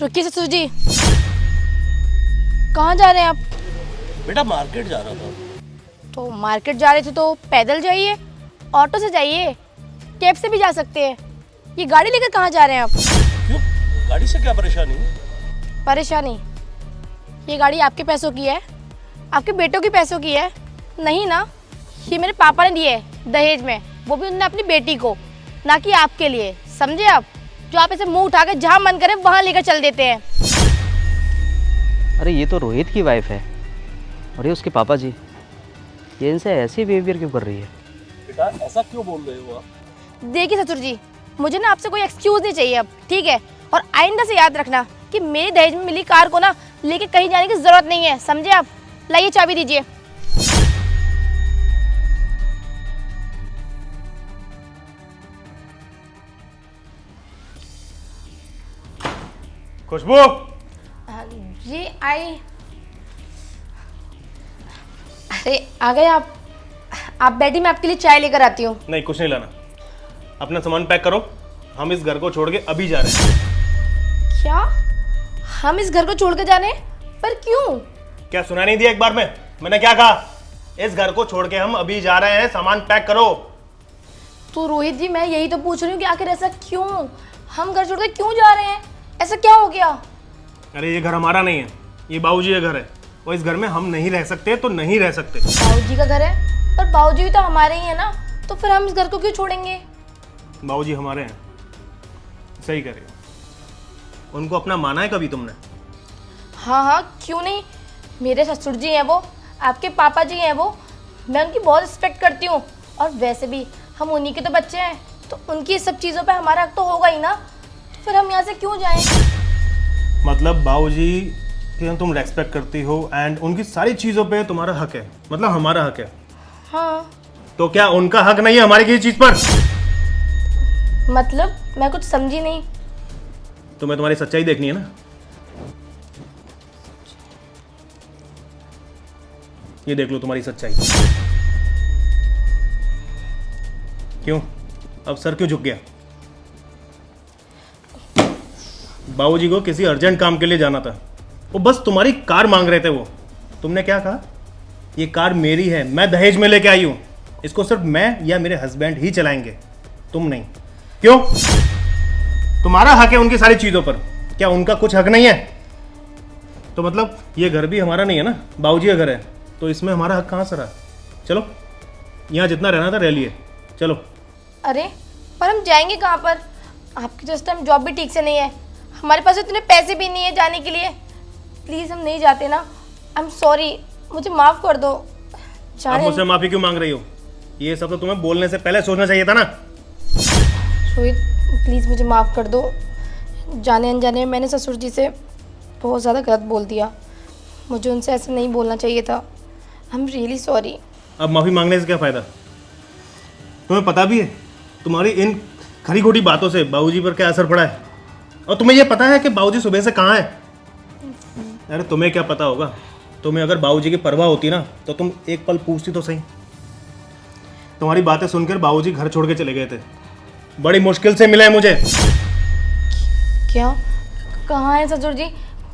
रुकिए ससुर जी, कहाँ जा रहे हैं आप? बेटा मार्केट जा रहा था। तो मार्केट जा रहे थे तो पैदल जाइए, ऑटो से जाइए, कैब से भी जा सकते हैं। ये गाड़ी लेकर कहाँ जा रहे हैं आप? क्यों, गाड़ी से क्या परेशानी? परेशानी? ये गाड़ी आपके पैसों की है, आपके बेटों के पैसों की है नहीं ना। ये मेरे पापा ने दिए है दहेज में, वो भी उन्होंने अपनी बेटी को, ना कि आपके लिए, समझे आप? जो आप ऐसे मुंह उठा के जहाँ मन करे वहाँ लेकर चल देते हैं। अरे ये तो रोहित की वाइफ है और ये उसके पापा जी। ये इनसे ऐसी बिहेवियर क्यों कर रही है? बेटा ऐसा क्यों बोल रहे हो आप? देखिए ससुर जी, मुझे ना आपसे कोई एक्सक्यूज नहीं चाहिए अब, ठीक है? और आइंदा से याद रखना कि मेरी दहेज में मिली कार को ना लेके कहीं जाने की जरूरत नहीं है, समझे आप? लाइए चाबी दीजिए। खुशबू, जी आई। अरे आ गए आप? आप बैठी, मैं आपके लिए चाय लेकर आती हूँ। नहीं कुछ नहीं लाना। अपना सामान पैक करो, हम इस घर को छोड़ के अभी जा रहे हैं। क्या? हम इस घर को छोड़ कर जा रहे हैं? पर क्यों? क्या सुना नहीं दिया एक बार में? मैंने क्या कहा? इस घर को छोड़ के हम अभी जा रहे हैं, सामान पैक करो। तो रोहित जी, मैं यही तो पूछ रही हूँ कि आखिर ऐसा क्यों? हम घर छोड़ कर क्यों जा रहे हैं? ऐसा क्या हो गया? अरे ये घर हमारा नहीं है, ये बाबूजी का घर है और इस घर में हम नहीं रह सकते तो नहीं रह सकते। बाबूजी का घर है, पर बाबूजी भी तो हमारे ही है ना, तो फिर हम इस घर को क्यों छोड़ेंगे? बाबूजी हमारे हैं, सही कह रहे हो। उनको अपना माना है कभी तुमने? हाँ हाँ, क्यों नहीं। मेरे ससुर जी हैं वो, आपके पापा जी हैं वो, मैं उनकी बहुत रिस्पेक्ट करती हूँ। और वैसे भी हम उन्हीं के तो बच्चे हैं, तो उनकी सब चीज़ों पे हमारा हक तो होगा ही ना। तो फिर हम यहाँ से क्यों जाएं? मतलब बाबूजी की तुम रेस्पेक्ट करती हो एंड उनकी सारी चीज़ों पे तुम्हारा हक है, मतलब हमारा हक है। हाँ तो क्या उनका हक नहीं है हमारी किसी चीज़ पर? मतलब मैं कुछ समझी नहीं। तुम्हें तुम्हारी सच्चाई देखनी है ना। ये देख लो तुम्हारी सच्चाई। क्यों, अब सर क्यों झुक गया? बाबूजी को किसी अर्जेंट काम के लिए जाना था, वो बस तुम्हारी कार मांग रहे थे। वो तुमने क्या कहा? ये कार मेरी है, मैं दहेज में लेके आई हूं, इसको सिर्फ मैं या मेरे हस्बैंड ही चलाएंगे, तुम नहीं। क्यों? तुम्हारा हक है उनकी सारी चीजों पर, क्या उनका कुछ हक नहीं है? तो मतलब ये घर भी हमारा नहीं है ना, बाबूजी का घर है, तो इसमें हमारा हक कहाँ से रहा? चलो, यहाँ जितना रहना था रह लिए, चलो। अरे पर हम जाएंगे कहाँ पर? आपकी तो इस टाइम जॉब भी ठीक से नहीं है, हमारे पास इतने पैसे भी नहीं है जाने के लिए। प्लीज़ हम नहीं जाते ना। आई एम सॉरी, मुझे माफ़ कर दो। आप मुझसे माफी क्यों मांग रही हो? ये सब तो तुम्हें बोलने से पहले सोचना चाहिए था ना। रोहित प्लीज़ मुझे माफ़ कर दो। जाने अनजाने में मैंने ससुर जी से बहुत ज़्यादा गलत बोल दिया, मुझे उनसे ऐसे नहीं बोलना चाहिए था। I am really sorry. अब माफी मांगने से क्या फायदा? तुम्हें पता भी है तुम्हारी इन खरी खोटी बातों से बाबूजी पर क्या असर पड़ा है? और तुम्हें यह पता है कि बाबूजी सुबह से कहाँ है? अरे तुम्हें क्या पता होगा? तुम्हें अगर बाबूजी की परवाह होती ना तो तुम एक पल पूछती तो सही। तुम्हारी बातें सुनकर बाबूजी घर छोड़ के चले गए थे, बड़ी मुश्किल से मिले मुझे। क्या? कहाँ है ससुर जी?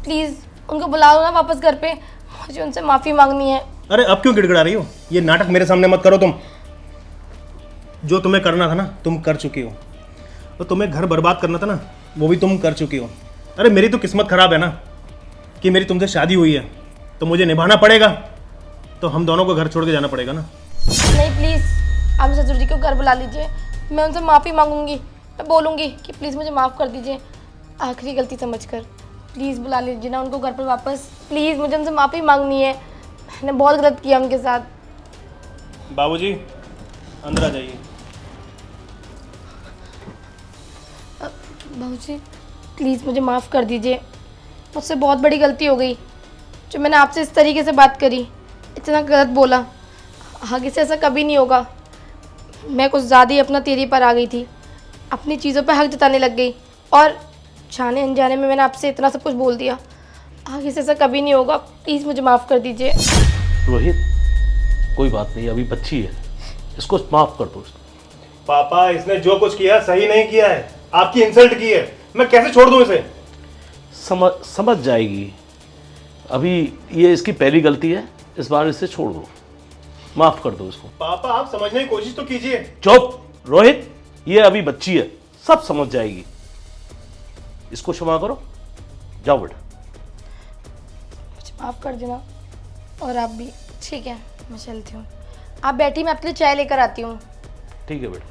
प्लीज़ उनको बुला लो ना वापस घर पे, मुझे उनसे माफ़ी मांगनी है। अरे अब क्यों गिड़गिड़ा रही हो? ये नाटक मेरे सामने मत करो तुम। जो तुम्हें करना था ना तुम कर चुकी हो, तो तुम्हें घर बर्बाद करना था ना वो भी तुम कर चुकी हो। अरे मेरी तो किस्मत खराब है ना कि मेरी तुमसे शादी हुई है, तो मुझे निभाना पड़ेगा, तो हम दोनों को घर छोड़ के जाना पड़ेगा ना। नहीं प्लीज़ आप ससुर जी को घर बुला लीजिए, मैं उनसे माफ़ी मांगूंगी। मैं बोलूँगी कि प्लीज़ मुझे माफ़ कर दीजिए, आखिरी गलती समझकर। प्लीज़ बुला लीजिए ना उनको घर पर वापस, प्लीज़ मुझे उनसे माफ़ी मांगनी है, मैंने बहुत गलत किया उनके साथ। बाबूजी अंदर आ जाइए। बाबूजी प्लीज़ मुझे माफ़ कर दीजिए, मुझसे बहुत बड़ी गलती हो गई जो मैंने आपसे इस तरीके से बात करी, इतना गलत बोला। आगे से ऐसा कभी नहीं होगा। मैं कुछ ज़्यादा ही अपना तेरी पर आ गई थी, अपनी चीज़ों पे हक जताने लग गई और जाने अनजाने में मैंने आपसे इतना सब कुछ बोल दिया। आगे से ऐसा कभी नहीं होगा, प्लीज़ मुझे माफ़ कर दीजिए। रोहित कोई बात नहीं, अभी बच्ची है, इसको माफ कर दो। पापा इसने जो कुछ किया सही नहीं किया है, आपकी इंसल्ट की है, मैं कैसे छोड़ दूं इसे? समझ जाएगी। अभी ये इसकी पहली गलती है, इस बार इसे छोड़ दो, माफ़ कर दो इसको। पापा आप समझने की कोशिश तो कीजिए। चुप रोहित, ये अभी बच्ची है, सब समझ जाएगी। इसको क्षमा करो, जाओ बेटा। मुझे माफ़ कर देना। और आप भी। ठीक है, मैं चलती हूँ। आप बैठी, मैं आपके लिए चाय लेकर आती हूँ। ठीक है बेटा।